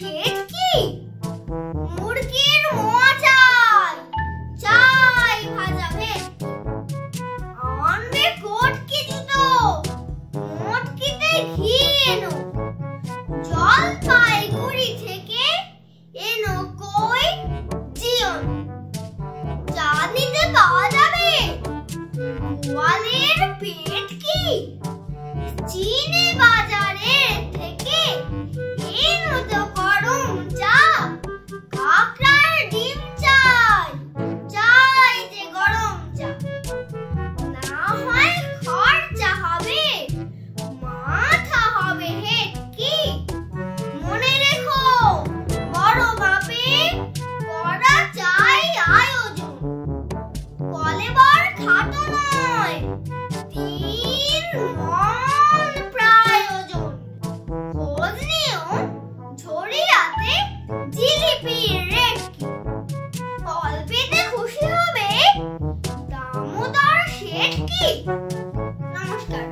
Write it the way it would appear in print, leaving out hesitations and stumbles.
Set কি? মুরগির মোয়া চাই, চাই ভাজা ভেটকি। আনবে কটকি জুতো, মটকিতে ঘি এনো। জলপাইগুড়ি থেকে এনো কই জিওন। চাঁদনিতে পাওয়া যাবে গোয়ালের পেটকি। চিনি বাজারে থেকে এনো তো গরম চা। কাকড়ার ডিম চাই, চাই যে গরম চা। না হয় খরচা হবে, মাথা হবে হেটকি। মনে রেখো বড় মাপে করা চাই আয়োজন। কলেবর খাটো নয়, 3 মণ প্রয়োজন। খোঁজ নিও ঝরিয়াতে জিলিপির রেটকি। অল্পেতে খুশি হবে দামোদর শেটকি। নমস্কার।